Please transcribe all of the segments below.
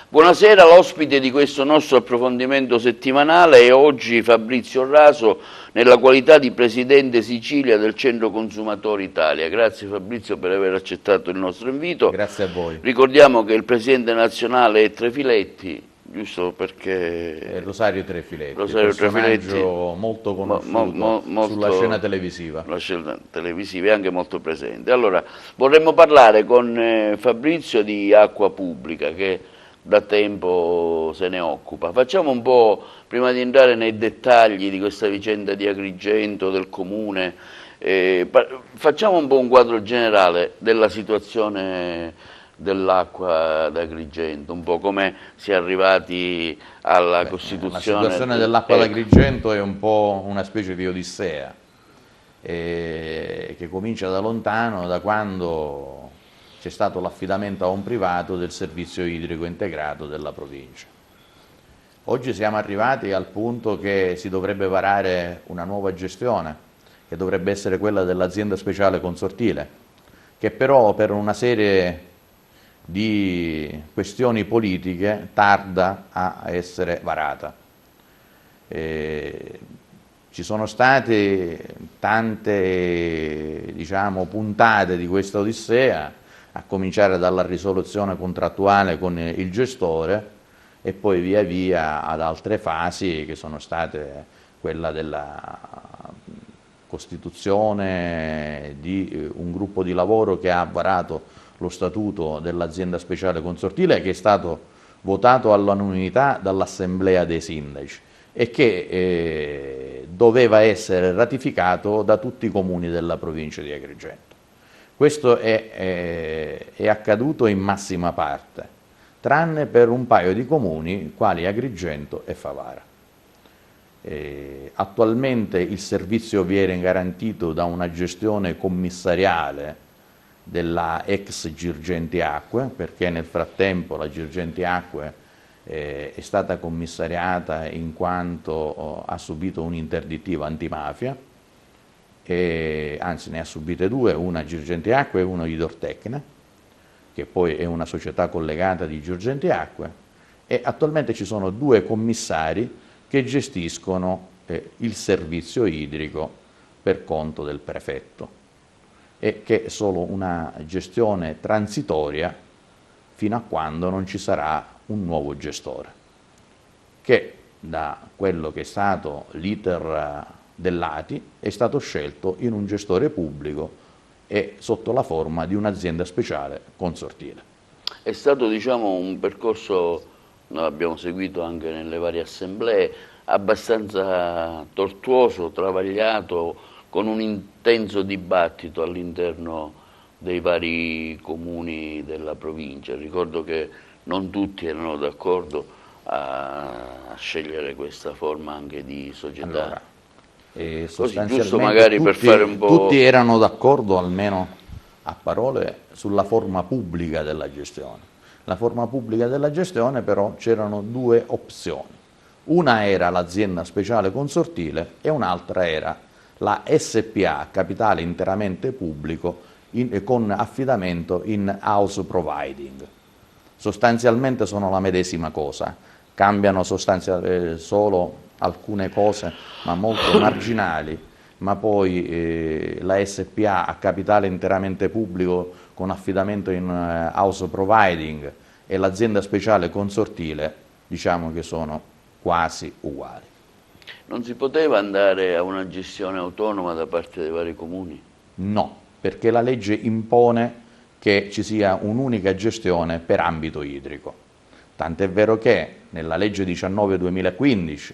Buonasera, l'ospite di questo nostro approfondimento settimanale è oggi Fabrizio Raso nella qualità di Presidente Sicilia del Centro Consumatori Italia. Grazie Fabrizio per aver accettato il nostro invito. Grazie a voi. Ricordiamo che il Presidente nazionale è Trefiletti, giusto perché... Rosario Trefiletti, Rosario personaggio Trefiletti, molto conosciuto sulla scena televisiva. La scena televisiva è anche molto presente. Allora, vorremmo parlare con Fabrizio di acqua pubblica, che da tempo se ne occupa. Facciamo un po', prima di entrare nei dettagli di questa vicenda di Agrigento, del Comune, facciamo un po' un quadro generale della situazione dell'acqua ad Agrigento, un po' come si è arrivati alla Costituzione. La situazione dell'acqua ad Agrigento è un po' una specie di odissea, che comincia da lontano, da quando c'è stato l'affidamento a un privato del servizio idrico integrato della provincia. Oggi siamo arrivati al punto che si dovrebbe varare una nuova gestione, che dovrebbe essere quella dell'azienda speciale consortile, che però per una serie di questioni politiche tarda a essere varata. Ci sono state tante, puntate di questa odissea, a cominciare dalla risoluzione contrattuale con il gestore e poi via via ad altre fasi che sono state quella della costituzione di un gruppo di lavoro che ha varato lo statuto dell'azienda speciale consortile, che è stato votato all'unanimità dall'assemblea dei sindaci e che doveva essere ratificato da tutti i comuni della provincia di Agrigento. Questo è accaduto in massima parte, tranne per un paio di comuni quali Agrigento e Favara. Attualmente il servizio viene garantito da una gestione commissariale della ex Girgenti Acque, perché nel frattempo la Girgenti Acque è stata commissariata in quanto ha subito un'interdittiva antimafia, anzi ne ha subite due, una Girgenti Acque e una Idortecna, che poi è una società collegata di Girgenti Acque, e attualmente ci sono due commissari che gestiscono il servizio idrico per conto del prefetto, e che è solo una gestione transitoria fino a quando non ci sarà un nuovo gestore, che da quello che è stato l'iter dell'ATI è stato scelto in un gestore pubblico e sotto la forma di un'azienda speciale consortile. È stato un percorso, noi l'abbiamo seguito anche nelle varie assemblee, abbastanza tortuoso, travagliato, con un intenso dibattito all'interno dei vari comuni della provincia. Ricordo che non tutti erano d'accordo a scegliere questa forma anche di società. Allora, così giusto magari per fare un po'... Tutti erano d'accordo, almeno a parole, sulla forma pubblica della gestione. La forma pubblica della gestione però c'erano due opzioni. Una era l'azienda speciale consortile e un'altra era la SPA, capitale interamente pubblico, con affidamento in house providing. Sostanzialmente sono la medesima cosa, cambiano solo alcune cose ma molto marginali, ma poi la SPA a capitale interamente pubblico con affidamento in house providing e l'azienda speciale consortile diciamo che sono quasi uguali. Non si poteva andare a una gestione autonoma da parte dei vari comuni? No, perché la legge impone che ci sia un'unica gestione per ambito idrico. Tant'è vero che nella legge 19/2015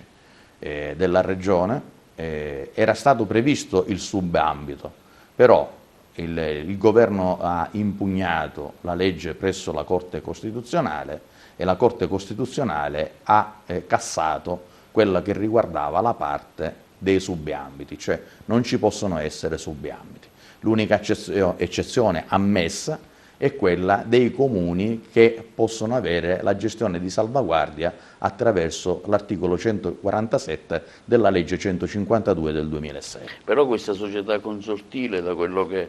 della Regione era stato previsto il subambito, però il Governo ha impugnato la legge presso la Corte Costituzionale e la Corte Costituzionale ha cassato quella che riguardava la parte dei subambiti, cioè non ci possono essere subambiti. L'unica eccezione ammessa è quella dei comuni che possono avere la gestione di salvaguardia attraverso l'articolo 147 della legge 152 del 2006. Però questa società consortile, da quello che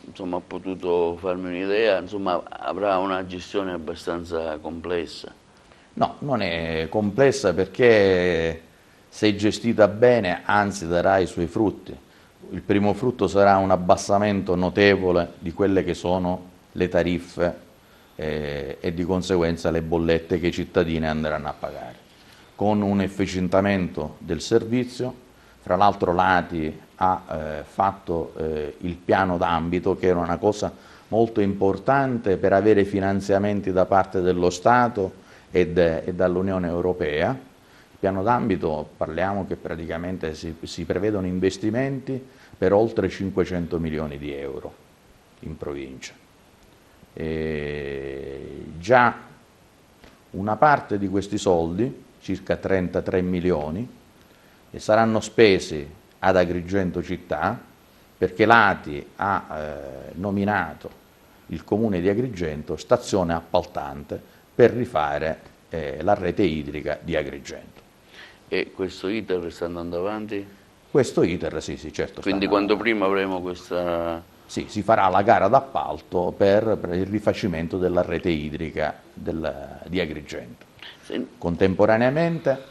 insomma, ho potuto farmi un'idea, insomma, avrà una gestione abbastanza complessa. No, non è complessa perché se gestita bene, anzi darà i suoi frutti. Il primo frutto sarà un abbassamento notevole di quelle che sono le tariffe e di conseguenza le bollette che i cittadini andranno a pagare. Con un efficientamento del servizio, fra l'altro l'ATI ha fatto il piano d'ambito, che era una cosa molto importante per avere finanziamenti da parte dello Stato e dall'Unione Europea. Il piano d'ambito, parliamo che praticamente si prevedono investimenti per oltre 500 milioni di euro in provincia. Già una parte di questi soldi, circa 33 milioni, saranno spesi ad Agrigento città, perché l'ATI ha nominato il comune di Agrigento stazione appaltante per rifare la rete idrica di Agrigento. E questo iter sta andando avanti? Questo iter, sì, certo. Quindi quanto prima avremo questa... Sì, si farà la gara d'appalto per il rifacimento della rete idrica di Agrigento. Sì. Contemporaneamente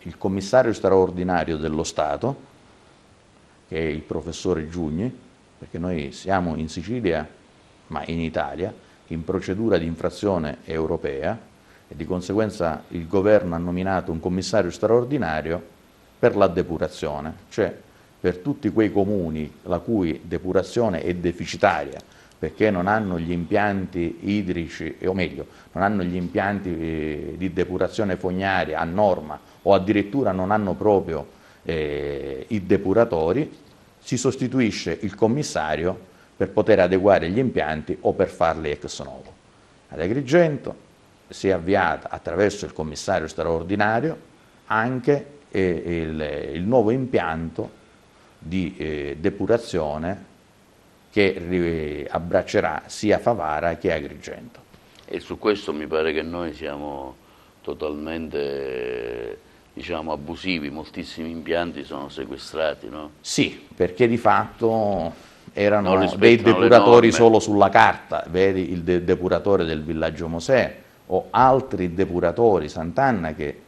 il commissario straordinario dello Stato, che è il professore Giugni, perché noi siamo in Sicilia, ma in Italia, in procedura di infrazione europea, e di conseguenza il governo ha nominato un commissario straordinario per la depurazione, cioè per tutti quei comuni la cui depurazione è deficitaria, perché non hanno gli impianti idrici, o meglio, non hanno gli impianti di depurazione fognaria a norma, o addirittura non hanno proprio i depuratori, si sostituisce il commissario per poter adeguare gli impianti o per farli ex novo. Ad Agrigento si è avviata attraverso il commissario straordinario anche il nuovo impianto di depurazione che abbraccerà sia Favara che Agrigento. E su questo mi pare che noi siamo totalmente, diciamo, abusivi, moltissimi impianti sono sequestrati, no? Sì, perché di fatto erano dei rispettano le depuratori norme. solo sulla carta, vedi il depuratore del villaggio Mosè o altri depuratori Sant'Anna che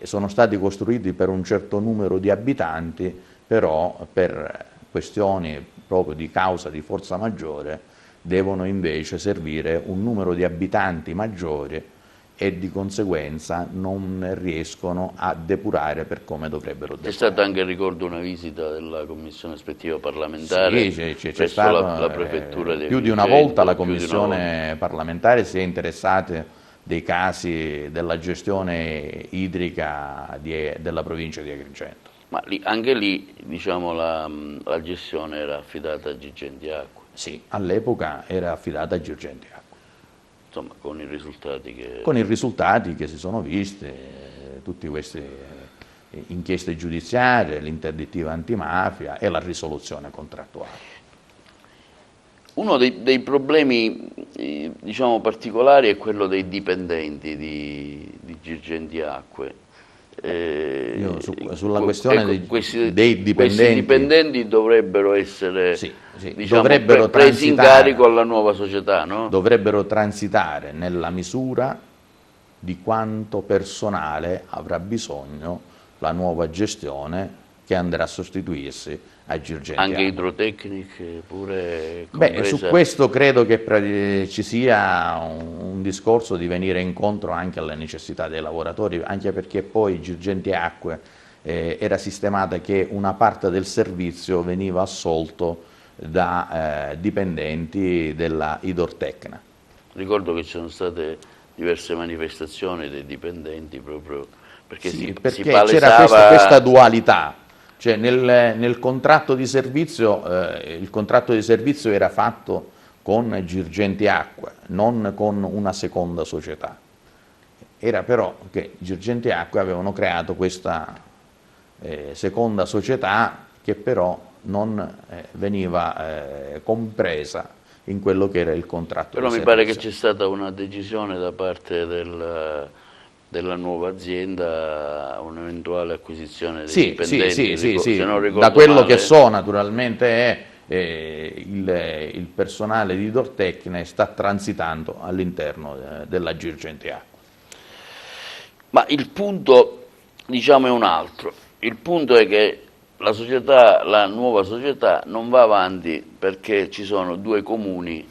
sono stati costruiti per un certo numero di abitanti, però per questioni proprio di causa di forza maggiore devono invece servire un numero di abitanti maggiore e di conseguenza non riescono a depurare per come dovrebbero depurare. C'è stata anche, ricordo, una visita della commissione ispettiva parlamentare, sì, c'è presso stato, la prefettura di più di una Agrigento, volta la più di una commissione parlamentare si è interessata dei casi della gestione idrica della provincia di Agrigento. Ma anche lì, diciamo, la gestione era affidata a Girgenti Acque. Sì, all'epoca era affidata a Girgenti Acque. Insomma, con i risultati che... Con i risultati che si sono viste, tutte queste inchieste giudiziarie, l'interdittiva antimafia e la risoluzione contrattuale. Uno dei problemi, diciamo, particolari è quello dei dipendenti di Girgenti Acque. Io sulla questione dei dipendenti, questi dipendenti dovrebbero essere diciamo, dovrebbero presi in carico alla nuova società, no? Dovrebbero transitare nella misura di quanto personale avrà bisogno la nuova gestione che andrà a sostituirsi a Girgenti Anche Acque. idrotecniche pure Beh, su questo credo che ci sia un discorso di venire incontro anche alle necessità dei lavoratori, anche perché poi Girgenti Acque era sistemata che una parte del servizio veniva assolto da dipendenti della Idortecna. Ricordo che ci sono state diverse manifestazioni dei dipendenti proprio perché perché si palesava... c'era questa dualità. Cioè nel contratto di servizio, il contratto di servizio era fatto con Girgenti Acque, non con una seconda società. Era però che Girgenti Acque avevano creato questa seconda società che però non veniva compresa in quello che era il contratto di servizio. Però mi pare che c'è stata una decisione da parte della nuova azienda, un'eventuale acquisizione dei dipendenti, Sì, se non ricordo da quello male. che so naturalmente è il personale di Dortecne sta transitando all'interno della Girgenti Acqua. Ma il punto, diciamo, è un altro. Il punto è che la nuova società non va avanti perché ci sono due comuni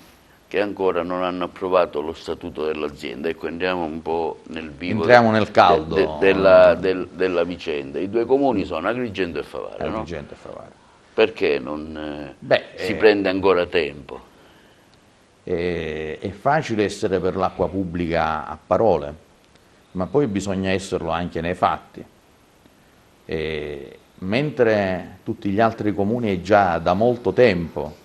che ancora non hanno approvato lo statuto dell'azienda. Ecco, entriamo un po' nel vivo, entriamo nel caldo della vicenda. I due comuni sono Agrigento e Favara, no? Agrigento e Favara. Perché non si prende ancora tempo? È facile essere per l'acqua pubblica a parole, ma poi bisogna esserlo anche nei fatti. Mentre tutti gli altri comuni già da molto tempo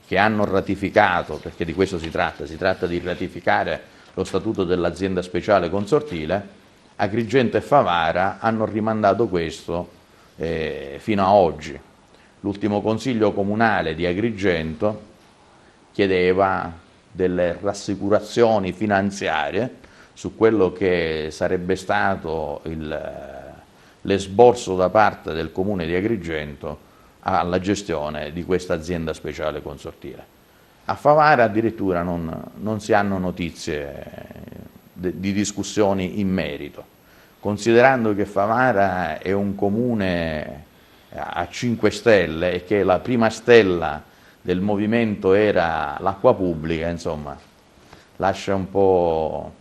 che hanno ratificato, perché di questo si tratta di ratificare lo statuto dell'azienda speciale consortile, Agrigento e Favara hanno rimandato questo fino a oggi. L'ultimo consiglio comunale di Agrigento chiedeva delle rassicurazioni finanziarie su quello che sarebbe stato l'esborso da parte del comune di Agrigento alla gestione di questa azienda speciale consortile. A Favara addirittura non si hanno notizie di discussioni in merito, considerando che Favara è un comune a 5 stelle e che la prima stella del movimento era l'acqua pubblica, insomma, lascia un po'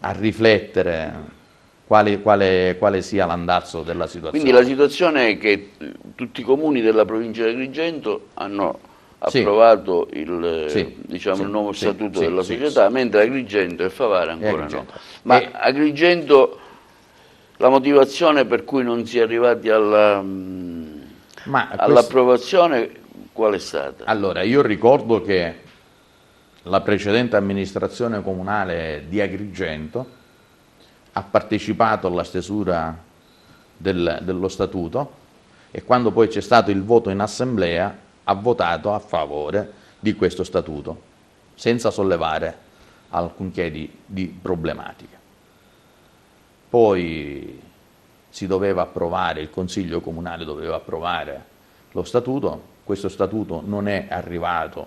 a riflettere quale sia l'andazzo della situazione. Quindi la situazione è che tutti i comuni della provincia di Agrigento hanno approvato il nuovo statuto della società, mentre Agrigento e Favara ancora no. Ma Agrigento, la motivazione per cui non si è arrivati all'approvazione qual è stata? Allora, io ricordo che la precedente amministrazione comunale di Agrigento ha partecipato alla stesura dello statuto e quando poi c'è stato il voto in assemblea ha votato a favore di questo statuto, senza sollevare alcunché di problematica. Poi si doveva approvare, il Consiglio Comunale doveva approvare lo statuto, questo statuto non è arrivato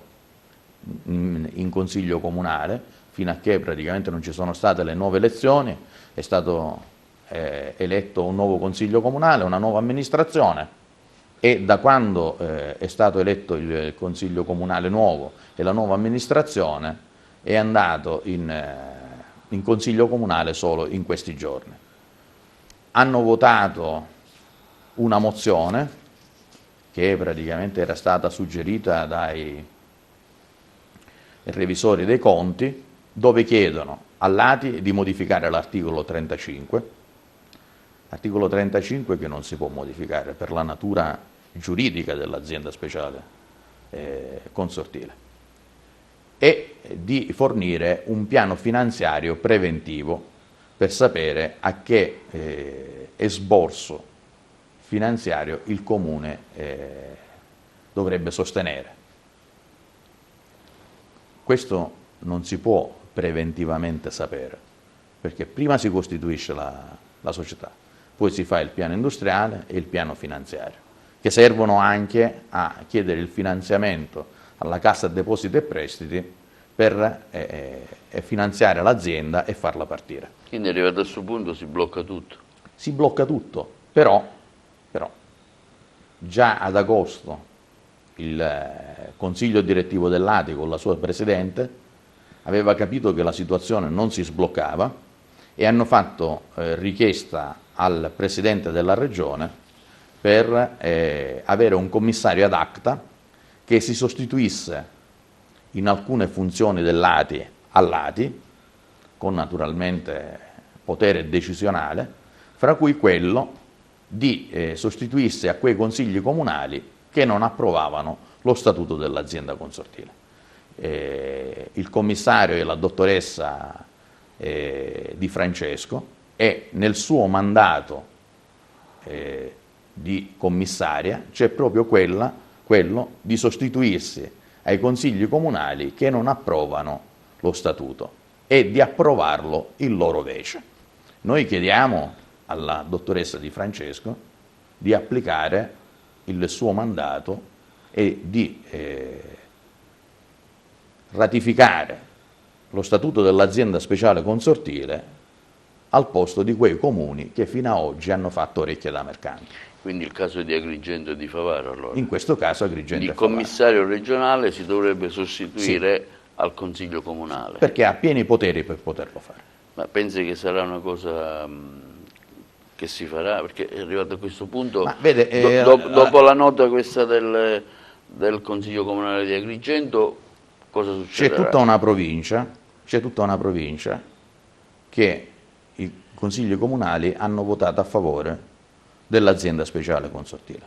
in Consiglio Comunale fino a che praticamente non ci sono state le nuove elezioni, è stato eletto un nuovo Consiglio Comunale, una nuova amministrazione e da quando è stato eletto il Consiglio Comunale nuovo e la nuova amministrazione è andato in Consiglio Comunale solo in questi giorni. Hanno votato una mozione che praticamente era stata suggerita dai revisori dei conti, dove chiedono all'ATI di modificare l'articolo 35, articolo 35 che non si può modificare per la natura giuridica dell'azienda speciale consortile, e di fornire un piano finanziario preventivo per sapere a che esborso finanziario il Comune dovrebbe sostenere. Questo non si può preventivamente sapere, perché prima si costituisce la società, poi si fa il piano industriale e il piano finanziario, che servono anche a chiedere il finanziamento alla Cassa Depositi e Prestiti per finanziare l'azienda e farla partire. Quindi arrivato a questo punto si blocca tutto? Si blocca tutto, però già ad agosto il consiglio direttivo dell'ATI con la sua presidente aveva capito che la situazione non si sbloccava e hanno fatto richiesta al presidente della regione per avere un commissario ad acta che si sostituisse in alcune funzioni dell'ATI all'ATI, con naturalmente potere decisionale, fra cui quello di sostituirsi a quei consigli comunali che non approvavano lo statuto dell'azienda consortile. Il commissario è la dottoressa Di Francesco e nel suo mandato di commissaria c'è proprio quello di sostituirsi ai consigli comunali che non approvano lo statuto e di approvarlo in loro vece. Noi chiediamo alla dottoressa Di Francesco di applicare il suo mandato è di ratificare lo statuto dell'azienda speciale consortile al posto di quei comuni che fino ad oggi hanno fatto orecchie da mercante. Quindi il caso di Agrigento e di Favaro, allora. In questo caso Agrigento Il e Favaro. commissario regionale si dovrebbe sostituire al Consiglio Comunale. Perché ha pieni poteri per poterlo fare. Ma pensi che sarà una cosa che si farà? Perché è arrivato a questo punto, Ma vede, dopo la nota questa del Consiglio Comunale di Agrigento, cosa succederà? C'è tutta una provincia che i consigli comunali hanno votato a favore dell'azienda speciale consortile.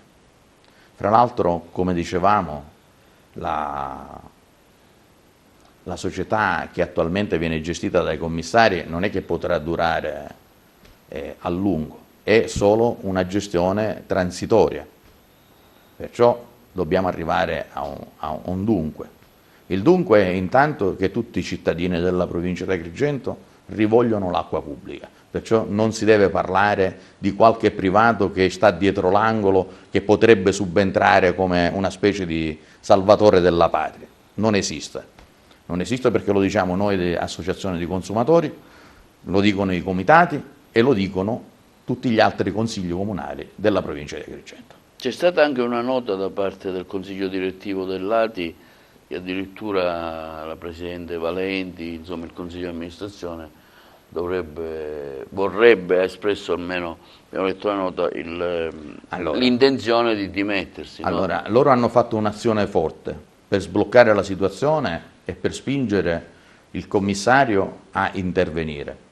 Fra l'altro, come dicevamo, la società che attualmente viene gestita dai commissari non è che potrà durare a lungo, è solo una gestione transitoria, perciò dobbiamo arrivare a un dunque. Il dunque è intanto che tutti i cittadini della provincia di Agrigento rivogliono l'acqua pubblica, perciò non si deve parlare di qualche privato che sta dietro l'angolo, che potrebbe subentrare come una specie di salvatore della patria. Non esiste. Non esiste, perché lo diciamo noi di associazioni di consumatori, lo dicono i comitati e lo dicono tutti gli altri consigli comunali della provincia di Agrigento. C'è stata anche una nota da parte del consiglio direttivo dell'ATI, e addirittura la Presidente Valenti, insomma il Consiglio di amministrazione, vorrebbe, ha espresso almeno, abbiamo letto la nota, l'intenzione di dimettersi. Allora, no? Loro hanno fatto un'azione forte per sbloccare la situazione e per spingere il commissario a intervenire.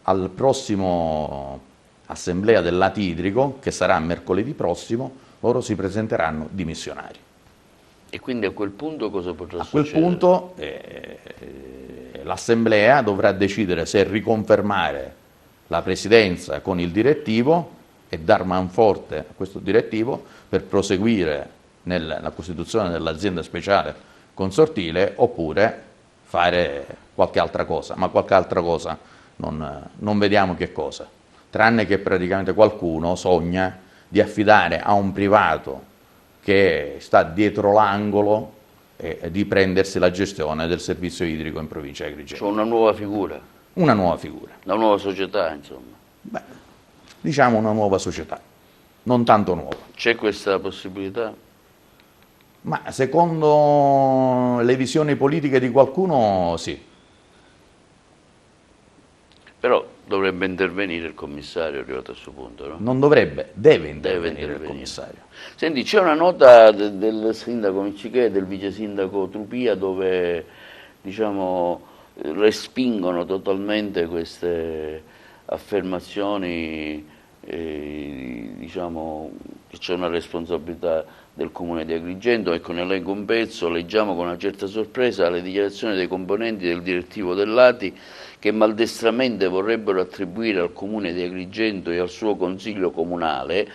Al prossimo assemblea dell'ATI idrico, che sarà mercoledì prossimo, loro si presenteranno dimissionari. E quindi a quel punto cosa potrà A succedere? quel punto l'assemblea dovrà decidere se riconfermare la presidenza con il direttivo e dar manforte a questo direttivo per proseguire nella costituzione dell'azienda speciale consortile, oppure fare qualche altra cosa, ma qualche altra cosa non vediamo che cosa, tranne che praticamente qualcuno sogna di affidare a un privato che sta dietro l'angolo di prendersi la gestione del servizio idrico in provincia di Agrigento. Cioè una nuova figura? Una nuova figura. Una nuova società, insomma. Beh, diciamo una nuova società, non tanto nuova. C'è questa possibilità? Ma secondo le visioni politiche di qualcuno, sì. Però dovrebbe intervenire il commissario arrivato a questo punto, no? Non dovrebbe, deve intervenire il commissario. Senti, c'è una nota del sindaco Miccichè e del vice sindaco Trupia dove, diciamo, respingono totalmente queste affermazioni, diciamo che c'è una responsabilità del comune di Agrigento. Ecco, nell'elenco un pezzo, leggiamo con una certa sorpresa le dichiarazioni dei componenti del direttivo dell'ATI che maldestramente vorrebbero attribuire al comune di Agrigento e al suo consiglio comunale,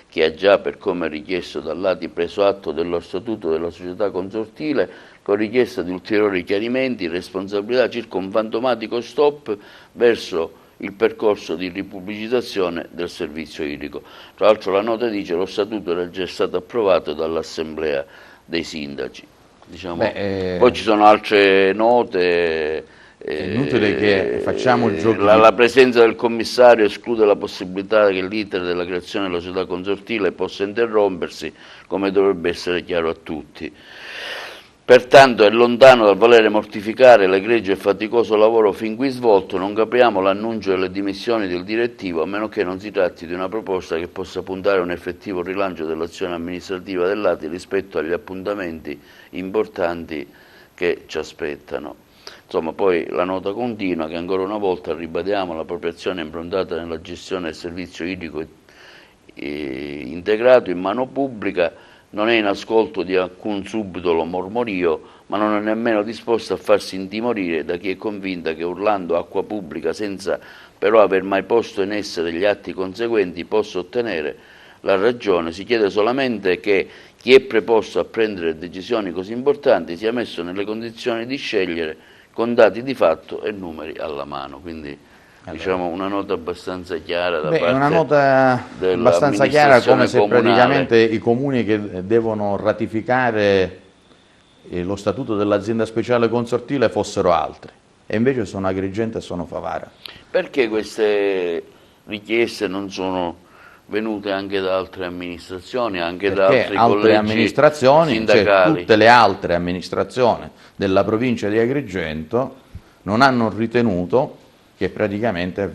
che ha già, per come richiesto dall'ATI, preso atto dello statuto della società consortile, con richiesta di ulteriori chiarimenti, responsabilità circa un fantomatico stop verso il percorso di ripubblicizzazione del servizio idrico. Tra l'altro la nota dice che lo statuto era già stato approvato dall'assemblea dei sindaci. Diciamo, poi ci sono altre note. È inutile che facciamo il gioco. La presenza del commissario esclude la possibilità che l'iter della creazione della società consortile possa interrompersi, come dovrebbe essere chiaro a tutti. Pertanto è lontano dal volere mortificare l'egregio e faticoso lavoro fin qui svolto. Non capiamo l'annuncio delle dimissioni del direttivo, a meno che non si tratti di una proposta che possa puntare a un effettivo rilancio dell'azione amministrativa dell'ATI rispetto agli appuntamenti importanti che ci aspettano. Insomma, poi la nota continua che ancora una volta ribadiamo l'appropriazione improntata nella gestione del servizio idrico integrato in mano pubblica, non è in ascolto di alcun subdolo mormorio, ma non è nemmeno disposto a farsi intimorire da chi è convinta che urlando acqua pubblica senza però aver mai posto in essere gli atti conseguenti possa ottenere la ragione. Si chiede solamente che chi è preposto a prendere decisioni così importanti sia messo nelle condizioni di scegliere con dati di fatto e numeri alla mano. Quindi diciamo, una nota abbastanza chiara da Beh, parte una nota abbastanza chiara, come se comunale. praticamente i comuni che devono ratificare lo statuto dell'azienda speciale consortile fossero altri, e invece sono Agrigento e sono Favara. Perché queste richieste non sono venute anche da altre amministrazioni, anche da Perché altri altre collegi amministrazioni, cioè sindacali? tutte le altre amministrazioni della provincia di Agrigento non hanno ritenuto che praticamente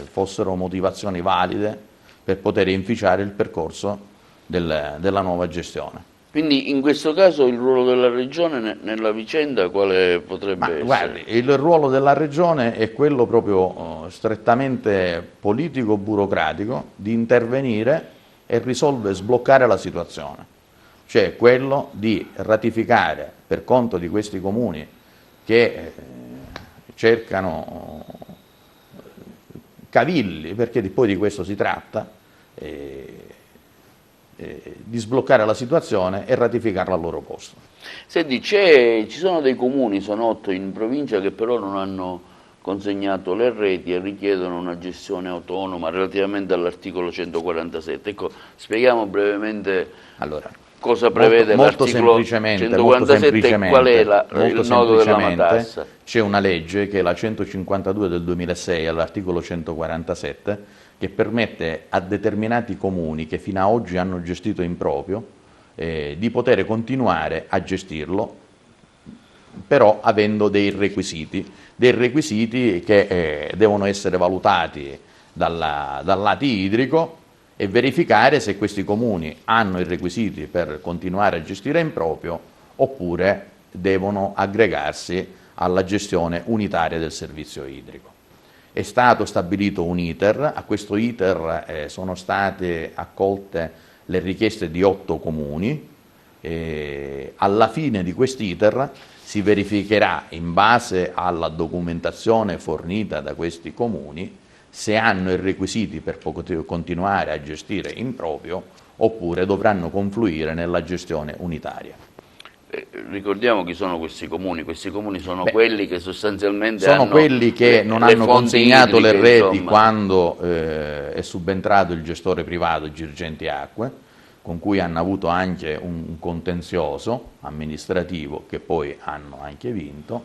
fossero motivazioni valide per poter inficiare il percorso della nuova gestione. Quindi in questo caso il ruolo della Regione nella vicenda quale Ma potrebbe essere? guardi, il ruolo della Regione è quello proprio strettamente politico-burocratico di intervenire e risolvere, sbloccare la situazione, cioè quello di ratificare per conto di questi comuni che cercano cavilli, perché poi di questo si tratta, di sbloccare la situazione e ratificarla al loro posto. Senti, ci sono dei comuni, sono 8 in provincia, che però non hanno consegnato le reti e richiedono una gestione autonoma relativamente all'articolo 147. Ecco, spieghiamo brevemente Allora, cosa prevede l'articolo 147 e qual è il nodo della matassa. C'è una legge che è la 152 del 2006 all'articolo 147 che permette a determinati comuni che fino ad oggi hanno gestito in proprio di poter continuare a gestirlo, però avendo dei requisiti che devono essere valutati dal lato idrico e verificare se questi comuni hanno i requisiti per continuare a gestire in proprio oppure devono aggregarsi alla gestione unitaria del servizio idrico. È stato stabilito un iter, a questo iter sono state accolte le richieste di 8 comuni, alla fine di quest'iter si verificherà in base alla documentazione fornita da questi comuni se hanno i requisiti per poter continuare a gestire in proprio oppure dovranno confluire nella gestione unitaria. Ricordiamo chi sono questi comuni sono quelli che sostanzialmente sono hanno quelli che non hanno consegnato idriche, le reti insomma, quando è subentrato il gestore privato Girgenti Acque, con cui hanno avuto anche un contenzioso amministrativo che poi hanno anche vinto,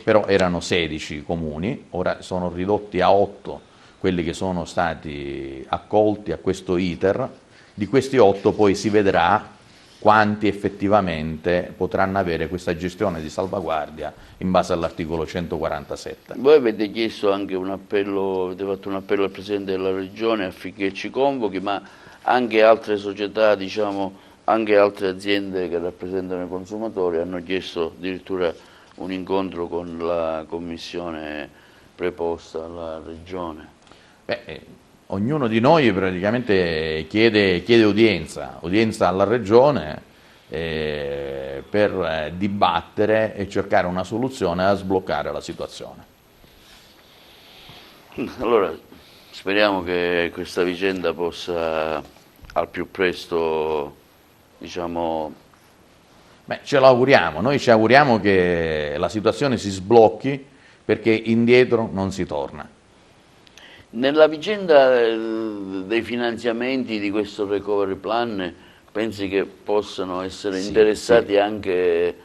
però erano 16 comuni, ora sono ridotti a 8 quelli che sono stati accolti a questo iter. Di questi 8 poi si vedrà quanti effettivamente potranno avere questa gestione di salvaguardia in base all'articolo 147. Voi avete chiesto anche un appello, avete fatto un appello al Presidente della Regione affinché ci convochi, ma anche altre società, diciamo, anche altre aziende che rappresentano i consumatori hanno chiesto addirittura un incontro con la commissione preposta alla Regione. Ognuno di noi praticamente chiede udienza alla Regione per dibattere e cercare una soluzione a sbloccare la situazione. Allora, speriamo che questa vicenda possa al più presto, diciamo... Ce l'auguriamo, noi ci auguriamo che la situazione si sblocchi perché indietro non si torna. Nella vicenda dei finanziamenti di questo recovery plan, pensi che possano essere interessati anche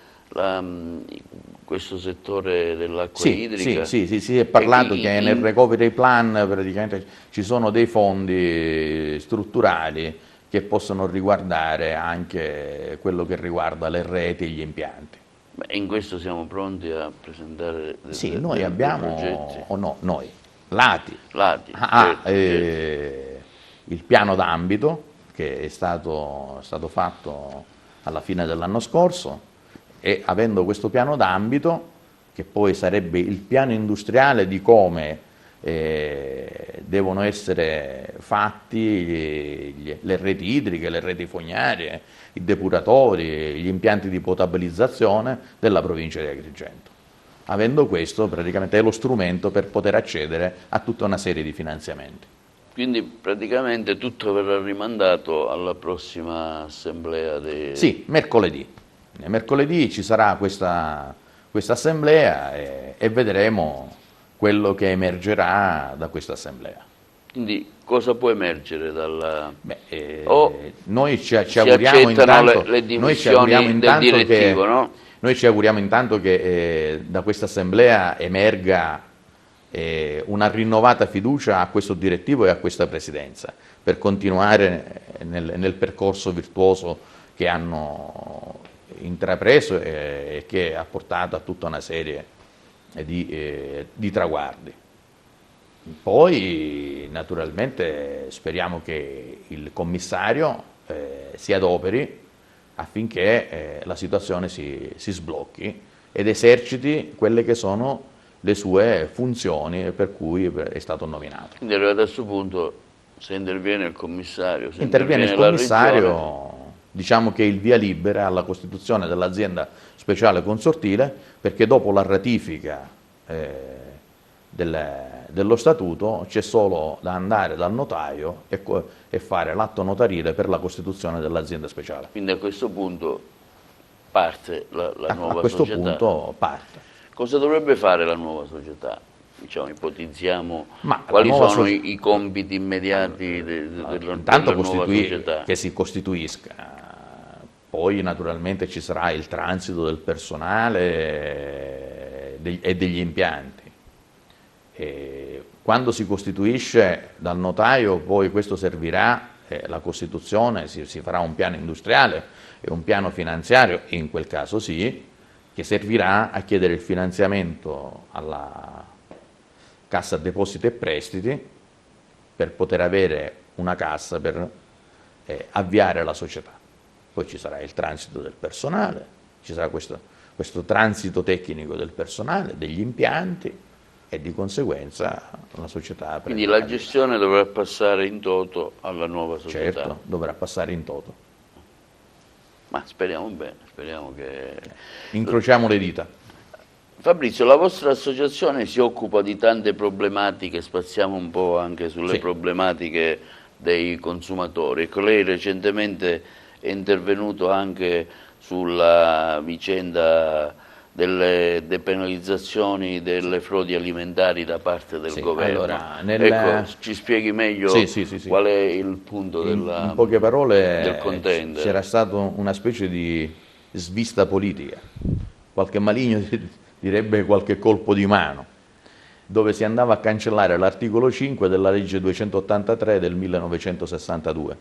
questo settore dell'acqua idrica? Sì, si è parlato che nel recovery plan praticamente ci sono dei fondi strutturali che possono riguardare anche quello che riguarda le reti e gli impianti. In questo siamo pronti a presentare noi abbiamo, progetti? o no, noi. Lati. Certo. Il piano d'ambito che è stato fatto alla fine dell'anno scorso e avendo questo piano d'ambito che poi sarebbe il piano industriale di come devono essere fatti le reti idriche, le reti fognarie, i depuratori, gli impianti di potabilizzazione della provincia di Agrigento. Avendo questo praticamente è lo strumento per poter accedere a tutta una serie di finanziamenti. Quindi praticamente tutto verrà rimandato alla prossima assemblea? Sì, mercoledì. Mercoledì ci sarà questa assemblea e vedremo quello che emergerà da questa assemblea. Quindi cosa può emergere dalla... Noi ci si auguriamo accettano intanto, le dimissioni del direttivo, no? noi ci auguriamo intanto che da questa assemblea emerga una rinnovata fiducia a questo direttivo e a questa presidenza per continuare nel percorso virtuoso che hanno intrapreso e che ha portato a tutta una serie di traguardi. Poi naturalmente speriamo che il commissario si adoperi affinché la situazione si sblocchi ed eserciti quelle che sono le sue funzioni per cui è stato nominato. Quindi arrivato a questo punto, se interviene il commissario, se Interviene il la commissario, regione, diciamo che il via libera alla costituzione dell'azienda speciale consortile, perché dopo la ratifica dello statuto c'è solo da andare dal notaio e fare l'atto notarile per la costituzione dell'azienda speciale. quindi a questo punto parte la nuova A questo società. punto parte. Cosa dovrebbe fare la nuova società? Diciamo, ipotizziamo Ma quali la nuova sono i compiti immediati intanto della nuova società. che si costituisca, poi naturalmente ci sarà il transito del personale e degli impianti. E quando si costituisce dal notaio poi questo servirà, la costituzione, si farà un piano industriale e un piano finanziario, in quel caso sì, che servirà a chiedere il finanziamento alla Cassa Depositi e Prestiti per poter avere una cassa per avviare la società. Poi ci sarà il transito del personale, ci sarà questo transito tecnico del personale, degli impianti e di conseguenza la società... Quindi la gestione dovrà passare in toto alla nuova società. Certo, dovrà passare in toto. Ma speriamo bene, speriamo che... Incrociamo le dita. Fabrizio, la vostra associazione si occupa di tante problematiche, spaziamo un po' anche sulle Sì. problematiche dei consumatori. Ecco, lei recentemente è intervenuto anche sulla vicenda delle depenalizzazioni delle frodi alimentari da parte del Sì, governo. allora, Ecco, ci spieghi meglio Sì. qual è il punto In poche parole del contendere. c'era stata una specie di svista politica, qualche maligno direbbe qualche colpo di mano, dove si andava a cancellare l'articolo 5 della legge 283 del 1962,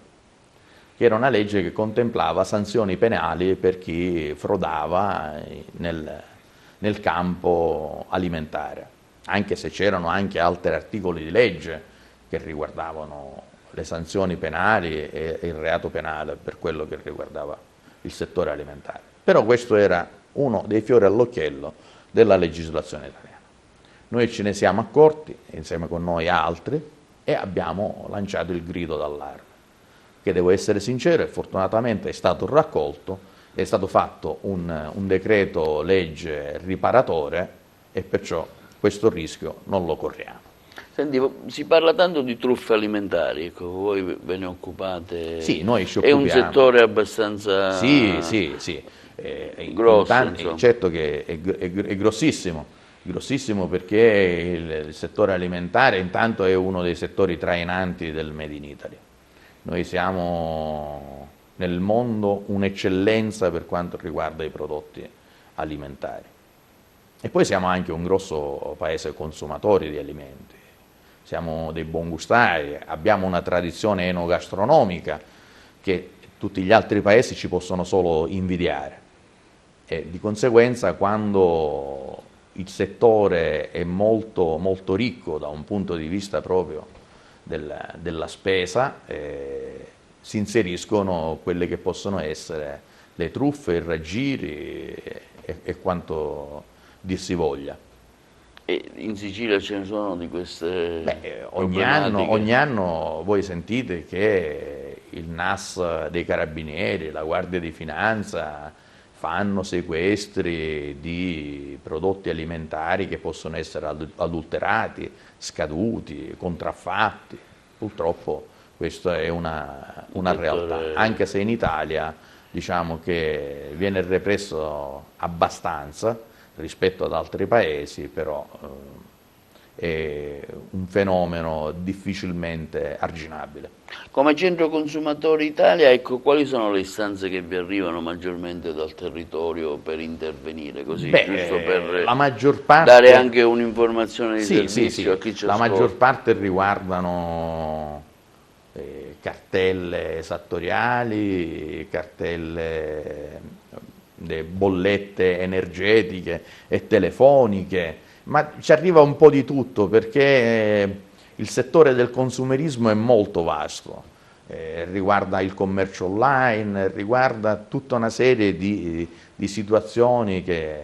che era una legge che contemplava sanzioni penali per chi frodava nel campo alimentare, anche se c'erano anche altri articoli di legge che riguardavano le sanzioni penali e il reato penale per quello che riguardava il settore alimentare. Però questo era uno dei fiori all'occhiello della legislazione italiana. Noi ce ne siamo accorti, insieme con noi altri, e abbiamo lanciato il grido d'allarme, che devo essere sincero, e fortunatamente è stato raccolto, è stato fatto un decreto legge riparatore e perciò questo rischio non lo corriamo. Senti, si parla tanto di truffe alimentari, ecco, voi ve ne occupate? Sì, noi ci È occupiamo. un settore abbastanza Sì. grosso. Certo che è grossissimo perché il settore alimentare intanto è uno dei settori trainanti del Made in Italy. Noi siamo nel mondo un'eccellenza per quanto riguarda i prodotti alimentari. E poi siamo anche un grosso paese consumatori di alimenti. Siamo dei buongustai, abbiamo una tradizione enogastronomica che tutti gli altri paesi ci possono solo invidiare. E di conseguenza, quando il settore è molto ricco da un punto di vista proprio della spesa, si inseriscono quelle che possono essere le truffe, i raggiri e quanto dir si voglia. E in Sicilia ce ne sono di queste Ogni anno voi sentite che il NAS dei Carabinieri, la Guardia di Finanza fanno sequestri di prodotti alimentari che possono essere adulterati, scaduti, contraffatti. Purtroppo questa è una realtà, anche se in Italia diciamo che viene represso abbastanza rispetto ad altri paesi, però è un fenomeno difficilmente arginabile. Come Centro Consumatori Italia, ecco, quali sono le istanze che vi arrivano maggiormente dal territorio per intervenire, così, giusto per La maggior parte... dare anche un'informazione di Sì, servizio a chi ci la maggior ascolta? parte riguardano cartelle esattoriali, cartelle, bollette energetiche e telefoniche, ma ci arriva un po' di tutto perché il settore del consumerismo è molto vasto, riguarda il commercio online, riguarda tutta una serie di situazioni che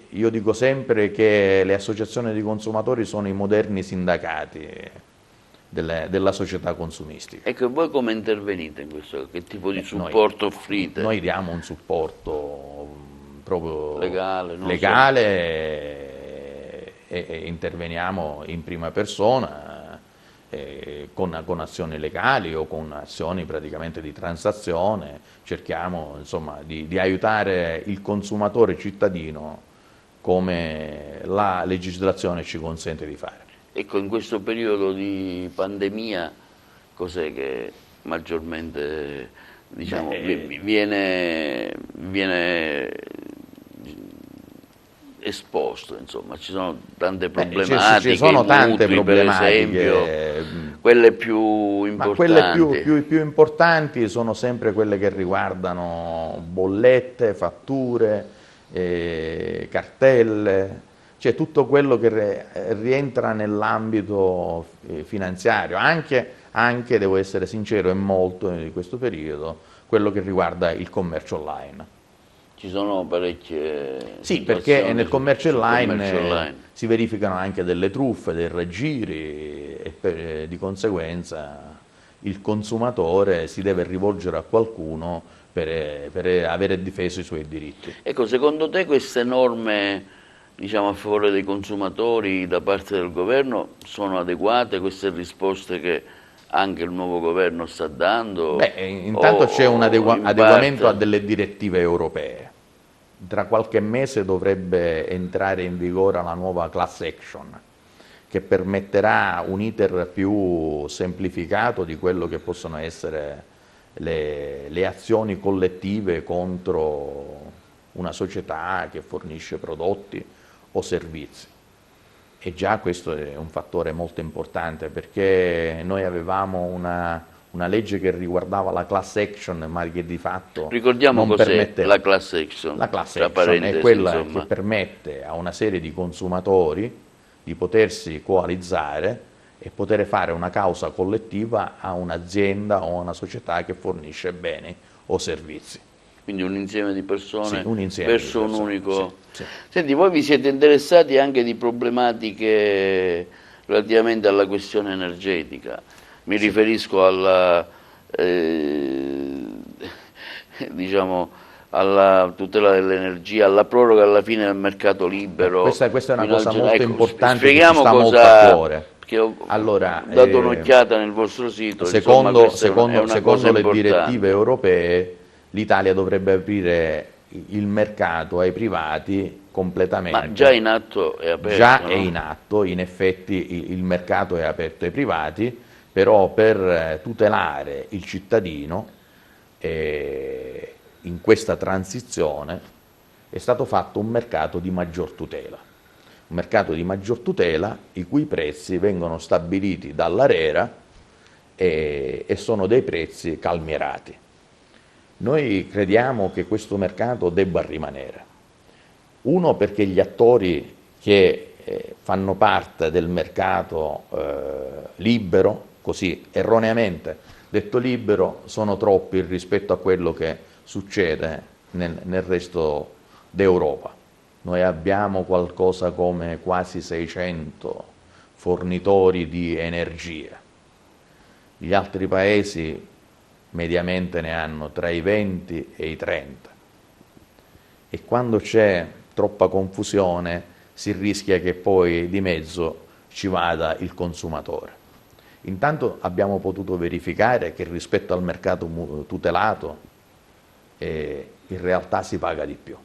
io dico sempre che le associazioni di consumatori sono i moderni sindacati della società consumistica. Ecco, voi come intervenite in questo? Che tipo di Noi- supporto offrite? Noi diamo un supporto proprio Legale, non e interveniamo in prima persona con azioni legali o con azioni praticamente di transazione, cerchiamo insomma di aiutare il consumatore cittadino come la legislazione ci consente di fare. Ecco, in questo periodo di pandemia, cos'è che maggiormente, diciamo, viene esposto, insomma, ci sono tante problematiche, ci sono i tante mutui, problematiche, per esempio, quelle più ma quelle importanti. più importanti sono sempre quelle che riguardano bollette, fatture, cartelle, cioè tutto quello che rientra nell'ambito finanziario, anche, devo essere sincero, e molto in questo periodo, quello che riguarda il commercio online. Ci sono parecchie Sì, perché situazioni nel commercio sul online, commercio online. Si verificano anche delle truffe, dei raggiri e di conseguenza il consumatore si deve rivolgere a qualcuno per avere difeso i suoi diritti. Ecco, secondo te queste norme, diciamo, a favore dei consumatori da parte del governo sono adeguate, queste risposte che anche il nuovo governo sta dando? Intanto c'è un in adeguamento a parte? delle direttive europee. Tra qualche mese dovrebbe entrare in vigore la nuova class action, che permetterà un iter più semplificato di quello che possono essere le azioni collettive contro una società che fornisce prodotti o servizi. E già questo è un fattore molto importante, perché noi avevamo una legge che riguardava la class action, ma che di fatto Ricordiamo non cos'è permette... la class action, La class tra action è parentesi, quella insomma. che permette a una serie di consumatori di potersi coalizzare e poter fare una causa collettiva a un'azienda o a una società che fornisce beni o servizi. Quindi un insieme di persone Sì, un insieme verso di un persone, unico... sì. Senti, voi vi siete interessati anche di problematiche relativamente alla questione energetica. Mi riferisco alla, diciamo, alla tutela dell'energia, alla proroga alla fine del mercato libero. Questa è una fino al cosa gen- molto ecco, importante che ci spieghiamo sta molto cosa... a cuore. Perché ho Allora, dato un'occhiata nel vostro sito, insomma, questa è una cosa secondo le importante. direttive europee, l'Italia dovrebbe aprire il mercato ai privati completamente. Ma già in atto è aperto, Già no? è in atto, in effetti il mercato è aperto ai privati, però per tutelare il cittadino in questa transizione è stato fatto un mercato di maggior tutela. Un mercato di maggior tutela i cui prezzi vengono stabiliti dall'ARERA e sono dei prezzi calmierati. Noi crediamo che questo mercato debba rimanere. Uno, perché gli attori che fanno parte del mercato libero, così erroneamente detto libero, sono troppi rispetto a quello che succede nel resto d'Europa. Noi abbiamo qualcosa come quasi 600 fornitori di energia. Gli altri paesi mediamente ne hanno tra i 20 e i 30. E quando c'è troppa confusione si rischia che poi di mezzo ci vada il consumatore. Intanto abbiamo potuto verificare che rispetto al mercato tutelato in realtà si paga di più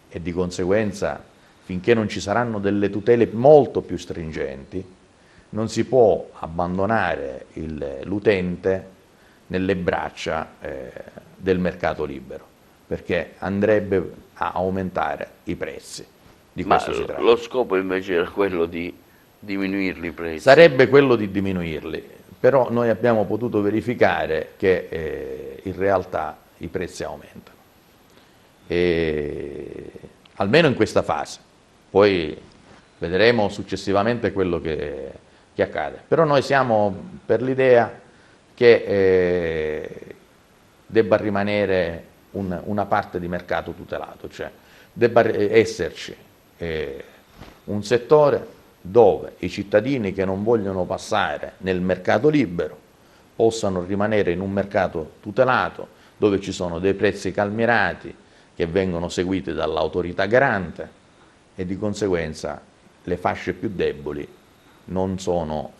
e di conseguenza finché non ci saranno delle tutele molto più stringenti, non si può abbandonare l'utente nelle braccia del mercato libero, perché andrebbe a aumentare i prezzi. Di Ma questo si tratta. lo scopo invece era quello di diminuirli i prezzi. Sarebbe quello di diminuirli, però noi abbiamo potuto verificare che in realtà i prezzi aumentano, almeno in questa fase. Poi vedremo successivamente quello che accade. Però noi siamo per l'idea che debba rimanere una parte di mercato tutelato, cioè debba esserci un settore dove i cittadini che non vogliono passare nel mercato libero possano rimanere in un mercato tutelato, dove ci sono dei prezzi calmierati che vengono seguiti dall'autorità garante e di conseguenza le fasce più deboli non sono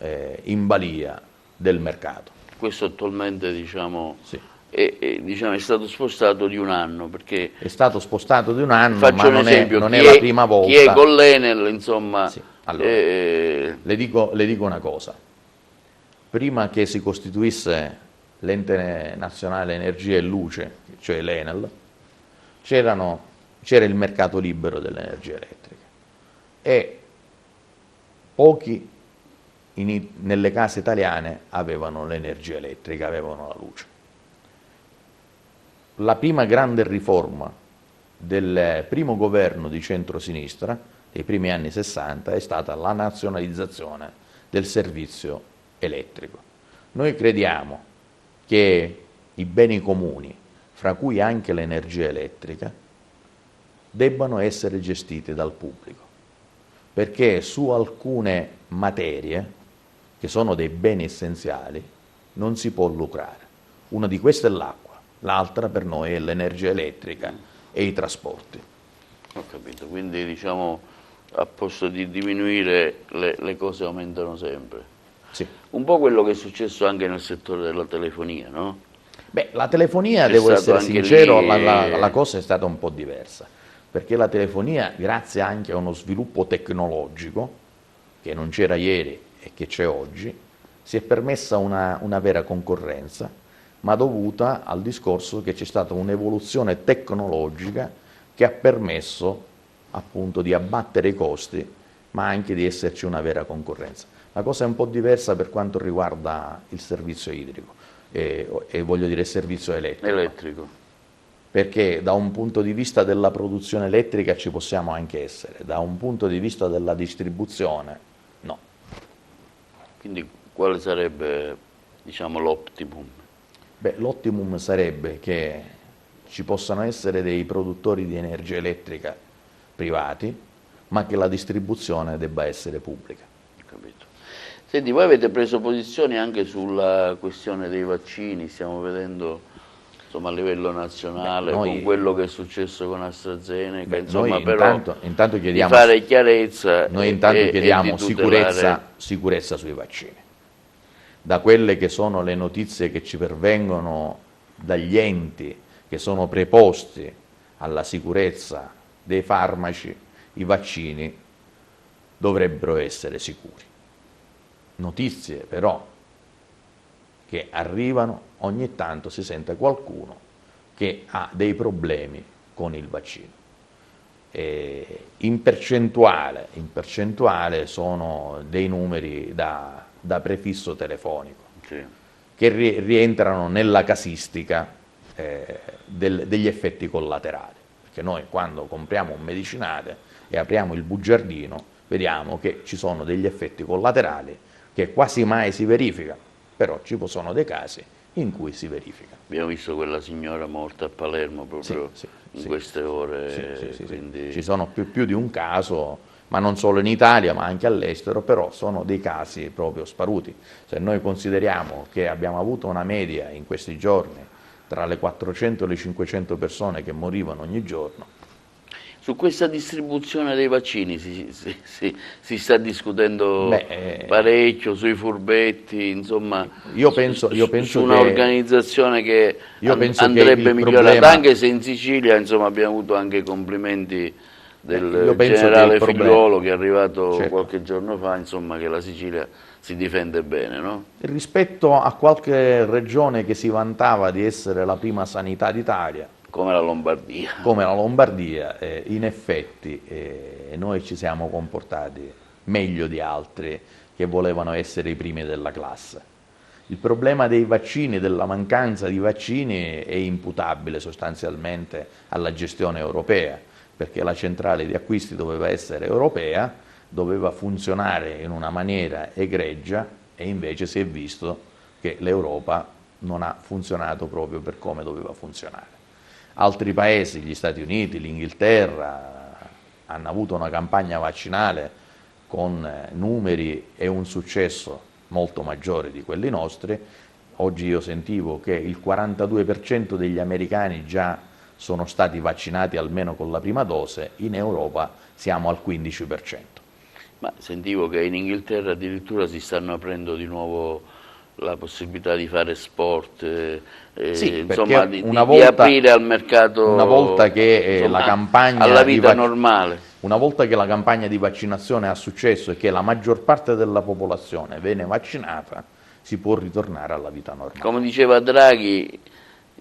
in balia del mercato. Questo attualmente diciamo, Sì. è stato spostato di un anno, perché È stato spostato di un anno, faccio ma un non esempio, è la prima volta. Chi è con l'Enel, insomma, Sì. Allora, le dico una cosa. Prima che si costituisse l'Ente Nazionale Energia e Luce, cioè l'Enel, c'era il mercato libero dell'energia elettrica e pochi nelle case italiane avevano l'energia elettrica, avevano la luce. La prima grande riforma del primo governo di centrosinistra, dei primi anni 60, è stata la nazionalizzazione del servizio elettrico. Noi crediamo che i beni comuni, fra cui anche l'energia elettrica, debbano essere gestiti dal pubblico, perché su alcune materie, che sono dei beni essenziali, non si può lucrare. Una di queste è l'acqua, l'altra per noi è l'energia elettrica e i trasporti. Ho capito, quindi diciamo a posto di diminuire le cose aumentano sempre. Sì. Un po' quello che è successo anche nel settore della telefonia, no? Beh, la telefonia, C'è devo stato essere anche sincero, lì, la cosa è stata un po' diversa, perché la telefonia, grazie anche a uno sviluppo tecnologico, che non c'era ieri e che c'è oggi, si è permessa una vera concorrenza, ma dovuta al discorso che c'è stata un'evoluzione tecnologica che ha permesso appunto di abbattere i costi, ma anche di esserci una vera concorrenza. La cosa è un po' diversa per quanto riguarda il servizio idrico e voglio dire il servizio elettrico, perché da un punto di vista della produzione elettrica ci possiamo anche essere, da un punto di vista della distribuzione no. Quindi quale sarebbe, diciamo, l'optimum? Beh, l'optimum sarebbe che ci possano essere dei produttori di energia elettrica privati, ma che la distribuzione debba essere pubblica. Capito. Senti, voi avete preso posizione anche sulla questione dei vaccini, stiamo vedendo insomma, a livello nazionale con quello che è successo con AstraZeneca, insomma, noi però intanto chiediamo, di fare chiarezza noi intanto chiediamo di tutelare... sicurezza sui vaccini. Da quelle che sono le notizie che ci pervengono dagli enti che sono preposti alla sicurezza dei farmaci, i vaccini dovrebbero essere sicuri. Notizie però che arrivano, ogni tanto si sente qualcuno che ha dei problemi con il vaccino. In percentuale sono dei numeri da prefisso telefonico, Sì. che rientrano nella casistica degli effetti collaterali, perché noi quando compriamo un medicinale e apriamo il bugiardino vediamo che ci sono degli effetti collaterali che quasi mai si verificano, però ci sono dei casi in cui si verifica. Abbiamo visto quella signora morta a Palermo proprio in queste ore, quindi... Ci sono più di un caso, ma non solo in Italia ma anche all'estero, però sono dei casi proprio sparuti. Se noi consideriamo che abbiamo avuto una media in questi giorni tra le 400 e le 500 persone che morivano ogni giorno. Su questa distribuzione dei vaccini si sta discutendo parecchio, sui furbetti, insomma, io penso su un'organizzazione che andrebbe andrebbe migliorata, problema... anche se in Sicilia insomma, abbiamo avuto anche complimenti del penso generale che Figliuolo che è arrivato certo, qualche giorno fa, insomma, che la Sicilia si difende bene, no? rispetto a qualche regione che si vantava di essere la prima sanità d'Italia, Come la Lombardia. come la Lombardia, in effetti noi ci siamo comportati meglio di altri che volevano essere i primi della classe. Il problema dei vaccini, della mancanza di vaccini, è imputabile sostanzialmente alla gestione europea, perché la centrale di acquisti doveva essere europea, doveva funzionare in una maniera egregia e invece si è visto che l'Europa non ha funzionato proprio per come doveva funzionare. Altri paesi, gli Stati Uniti, l'Inghilterra, hanno avuto una campagna vaccinale con numeri e un successo molto maggiori di quelli nostri. Oggi io sentivo che il 42% degli americani già sono stati vaccinati almeno con la prima dose, in Europa siamo al 15%. Ma sentivo che in Inghilterra addirittura si stanno aprendo di nuovo la possibilità di fare sport, Sì, insomma, perché di aprire al mercato, una volta che insomma, la campagna alla vita normale. Una volta che la campagna di vaccinazione ha successo e che la maggior parte della popolazione viene vaccinata, si può ritornare alla vita normale. Come diceva Draghi,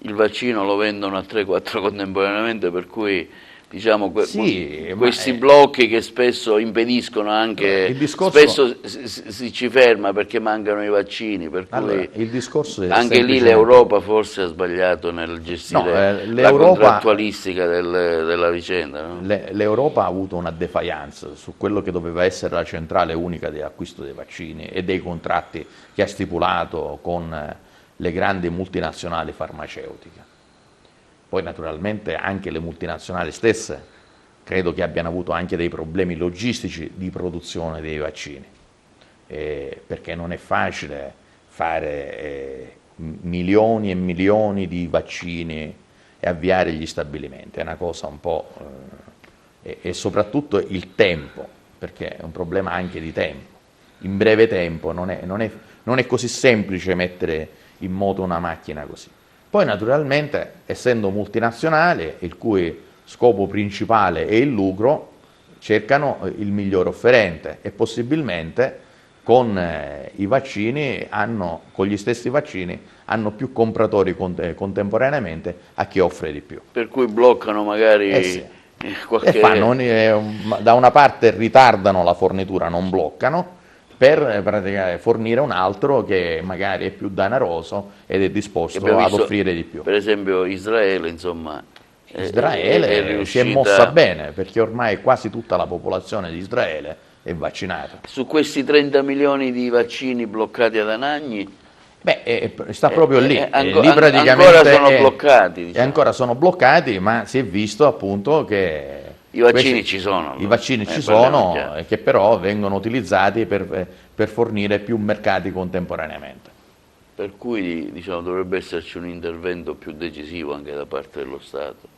il vaccino lo vendono a 3-4 contemporaneamente, per cui diciamo Sì, questi blocchi che spesso impediscono anche, il discorso, spesso si ci ferma perché mancano i vaccini, per cui il discorso è anche lì l'Europa forse ha sbagliato nel gestire la contrattualistica della vicenda. No? L'Europa ha avuto una defiance su quello che doveva essere la centrale unica di acquisto dei vaccini e dei contratti che ha stipulato con le grandi multinazionali farmaceutiche. Poi naturalmente anche le multinazionali stesse credo che abbiano avuto anche dei problemi logistici di produzione dei vaccini, perché non è facile fare milioni e milioni di vaccini e avviare gli stabilimenti, è una cosa un po'... e soprattutto il tempo, perché è un problema anche di tempo. In breve tempo non è così semplice mettere in moto una macchina così. Poi naturalmente, essendo multinazionali, il cui scopo principale è il lucro, cercano il miglior offerente e possibilmente con i vaccini con gli stessi vaccini hanno più compratori contemporaneamente a chi offre di più. Per cui bloccano magari Sì. qualche... Da una parte ritardano la fornitura, non bloccano, per fornire un altro che magari è più daneroso ed è disposto ad offrire di più. Per esempio Israele, insomma, Israele si è mossa bene, perché ormai quasi tutta la popolazione di Israele è vaccinata. Su questi 30 milioni di vaccini bloccati ad Anagni, sta proprio lì. Lì praticamente ancora sono bloccati. Diciamo. E ancora sono bloccati, ma si è visto appunto che i vaccini ci sono. I vaccini ci sono, che però vengono utilizzati per fornire più mercati contemporaneamente. Per cui diciamo, dovrebbe esserci un intervento più decisivo anche da parte dello Stato.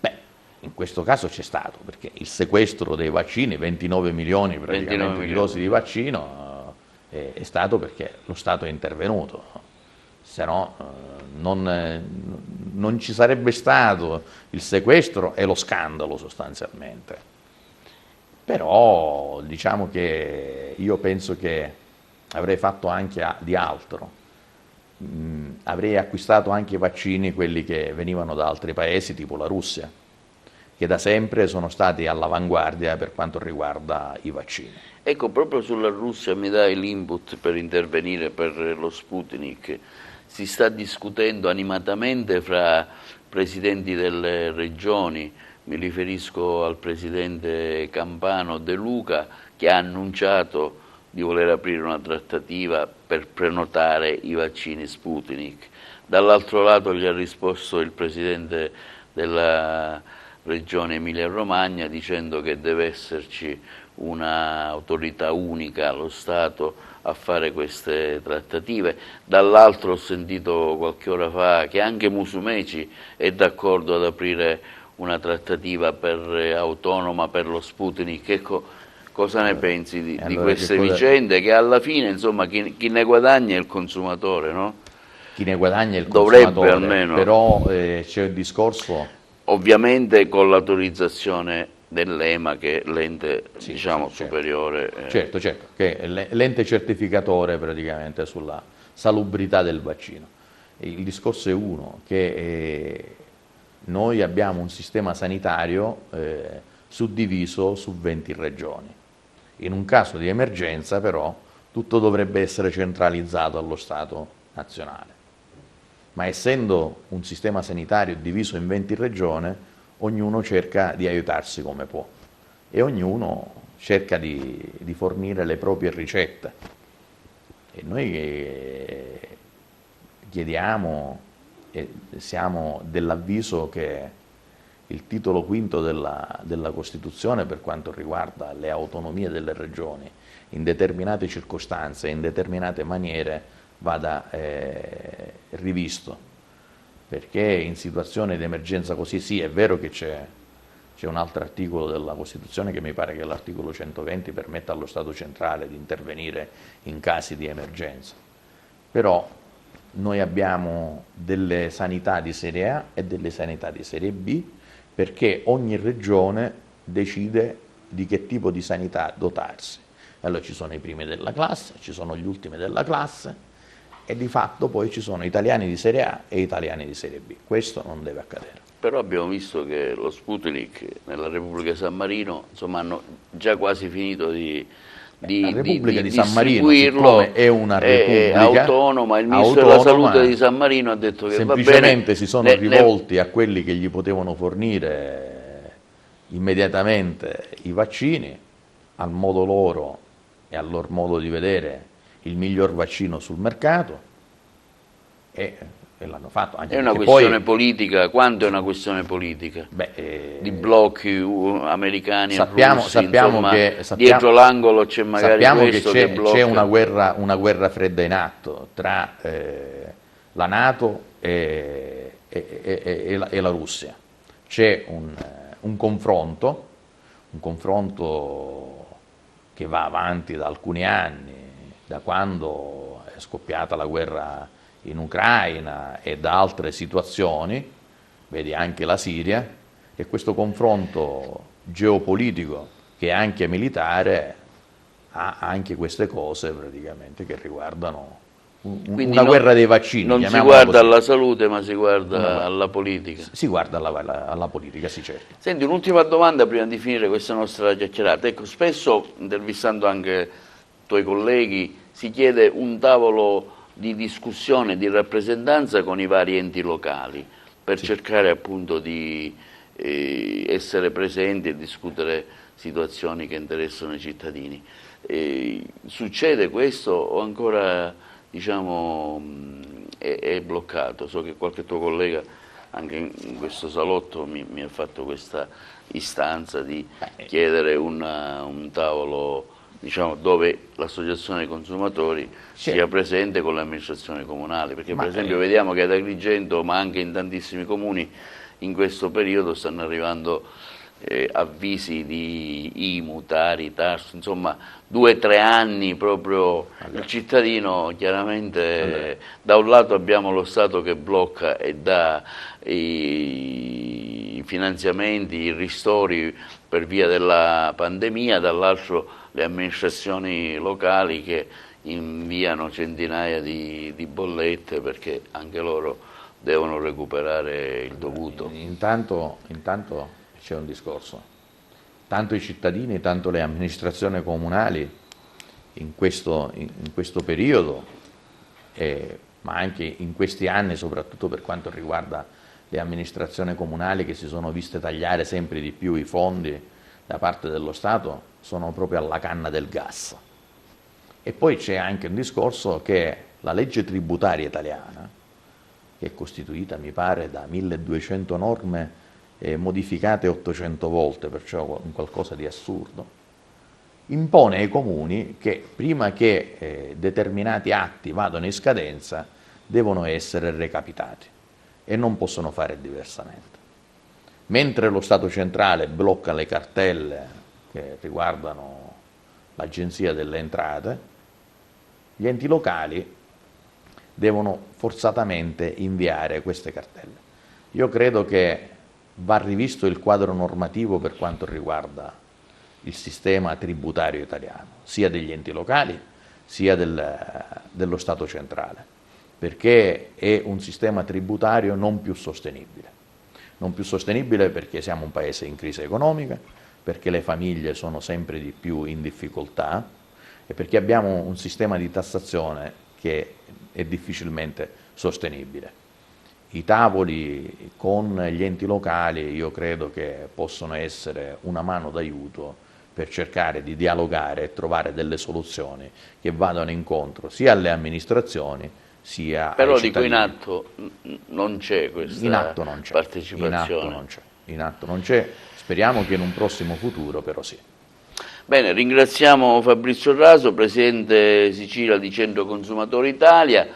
In questo caso c'è stato, perché il sequestro dei vaccini, 29 milioni praticamente di dosi di vaccino, è stato perché lo Stato è intervenuto, se no non ci sarebbe stato il sequestro e lo scandalo sostanzialmente. Però diciamo che io penso che avrei fatto anche di altro. Avrei acquistato anche i vaccini, quelli che venivano da altri paesi, tipo la Russia, che da sempre sono stati all'avanguardia per quanto riguarda i vaccini. Ecco, proprio sulla Russia mi dai l'input per intervenire per lo Sputnik. Si sta discutendo animatamente fra presidenti delle regioni, mi riferisco al presidente campano De Luca, che ha annunciato di voler aprire una trattativa per prenotare i vaccini Sputnik. Dall'altro lato gli ha risposto il presidente della regione Emilia-Romagna dicendo che deve esserci un'autorità unica allo Stato a fare queste trattative. Dall'altro ho sentito qualche ora fa che anche Musumeci è d'accordo ad aprire una trattativa autonoma per lo Sputnik. Ecco, cosa ne pensi di queste vicende che alla fine, insomma, chi ne guadagna è il consumatore, no? Chi ne guadagna è il consumatore, dovrebbe almeno. Però c'è il discorso... Ovviamente con l'autorizzazione dell'EMA, che è l'ente Sì, diciamo sì, certo. superiore. Certo, che è l'ente certificatore praticamente sulla salubrità del vaccino. Il discorso è uno, che noi abbiamo un sistema sanitario suddiviso su 20 regioni. In un caso di emergenza, però, tutto dovrebbe essere centralizzato allo Stato nazionale. Ma essendo un sistema sanitario diviso in 20 regioni, ognuno cerca di aiutarsi come può e ognuno cerca di fornire le proprie ricette. E noi chiediamo e siamo dell'avviso che il titolo quinto della Costituzione, per quanto riguarda le autonomie delle regioni, in determinate circostanze e in determinate maniere vada rivisto, perché in situazioni di emergenza così, sì, è vero che c'è un altro articolo della Costituzione, che mi pare che l'articolo 120 permetta allo Stato centrale di intervenire in casi di emergenza, però noi abbiamo delle sanità di serie A e delle sanità di serie B, perché ogni regione decide di che tipo di sanità dotarsi. Allora ci sono i primi della classe, ci sono gli ultimi della classe e di fatto poi ci sono italiani di serie A e italiani di serie B. Questo non deve accadere. Però abbiamo visto che lo Sputnik nella Repubblica di San Marino, insomma, hanno già quasi finito La Repubblica di San Marino, distribuirlo, siccome è una repubblica autonoma. Il ministro della Salute di San Marino ha detto che va bene. Semplicemente si sono rivolti a quelli che gli potevano fornire immediatamente i vaccini, al modo loro e al loro modo di vedere il miglior vaccino sul mercato, e l'hanno fatto. Anche è una perché questione poi, politica. Quanto è una questione politica? di blocchi americani e russi, insomma, dietro l'angolo c'è magari questo che blocca. C'è una guerra fredda in atto tra la NATO e la Russia. C'è un confronto che va avanti da alcuni anni, da quando è scoppiata la guerra in Ucraina e da altre situazioni, vedi anche la Siria, e questo confronto geopolitico, che è anche militare, ha anche queste cose praticamente che riguardano una guerra dei vaccini. Non si guarda alla salute, ma si guarda alla politica. Si guarda alla politica, sì, certo. Senti, un'ultima domanda prima di finire questa nostra chiacchierata. Ecco, spesso, intervistando anche tuoi colleghi, si chiede un tavolo di discussione, di rappresentanza con i vari enti locali, per cercare appunto di essere presenti e discutere situazioni che interessano i cittadini. Succede questo o ancora, diciamo, è bloccato? So che qualche tuo collega anche in questo salotto mi ha fatto questa istanza di chiedere un tavolo, diciamo, dove l'associazione dei consumatori sia presente con le amministrazioni comunali, perché per esempio vediamo che ad Agrigento, ma anche in tantissimi comuni, in questo periodo stanno arrivando avvisi di IMU, Tari, TARSU, insomma 2 o 3 anni proprio. Il cittadino chiaramente, da un lato abbiamo lo Stato che blocca e dà i finanziamenti, i ristori per via della pandemia, dall'altro le amministrazioni locali che inviano centinaia di bollette perché anche loro devono recuperare il dovuto. Intanto c'è un discorso. Tanto i cittadini, tanto le amministrazioni comunali in questo periodo, ma anche in questi anni, soprattutto per quanto riguarda le amministrazioni comunali che si sono viste tagliare sempre di più i fondi da parte dello Stato, sono proprio alla canna del gas. E poi c'è anche un discorso che la legge tributaria italiana, che è costituita, mi pare, da 1200 norme modificate 800 volte, perciò un qualcosa di assurdo, impone ai comuni che prima che determinati atti vadano in scadenza devono essere recapitati e non possono fare diversamente. Mentre lo Stato centrale blocca le cartelle che riguardano l'Agenzia delle Entrate, gli enti locali devono forzatamente inviare queste cartelle. Io credo che va rivisto il quadro normativo per quanto riguarda il sistema tributario italiano, sia degli enti locali sia dello Stato centrale, perché è un sistema tributario non più sostenibile. Non più sostenibile perché siamo un paese in crisi economica, perché le famiglie sono sempre di più in difficoltà e perché abbiamo un sistema di tassazione che è difficilmente sostenibile. I tavoli con gli enti locali io credo che possono essere una mano d'aiuto per cercare di dialogare e trovare delle soluzioni che vadano incontro sia alle amministrazioni sia Però ai dico cittadini. in atto non c'è questa In atto non c'è, partecipazione. in atto non c'è, speriamo che in un prossimo futuro però sì. Bene, ringraziamo Fabrizio Raso, Presidente Sicilia di Centro Consumatori Italia.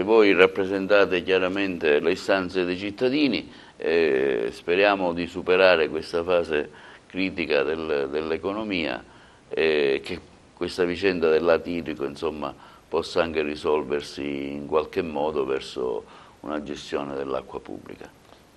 Voi rappresentate chiaramente le istanze dei cittadini, speriamo di superare questa fase critica dell'economia e che questa vicenda del lato idrico insomma, possa anche risolversi in qualche modo verso una gestione dell'acqua pubblica.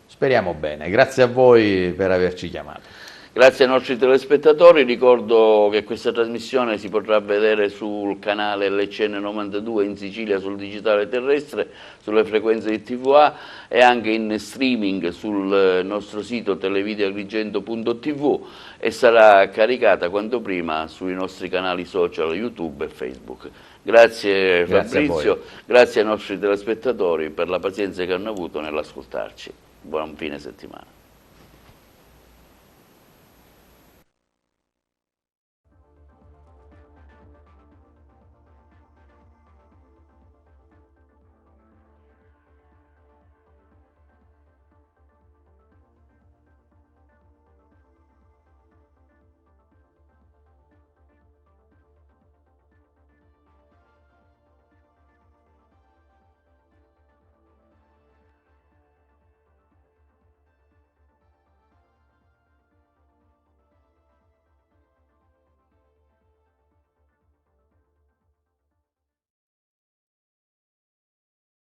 Speriamo bene, grazie a voi per averci chiamato. Grazie ai nostri telespettatori, ricordo che questa trasmissione si potrà vedere sul canale LCN 92 in Sicilia sul digitale terrestre, sulle frequenze di TVA e anche in streaming sul nostro sito televideoagrigento.tv e sarà caricata quanto prima sui nostri canali social YouTube e Facebook. Grazie Fabrizio, grazie ai nostri telespettatori per la pazienza che hanno avuto nell'ascoltarci. Buon fine settimana.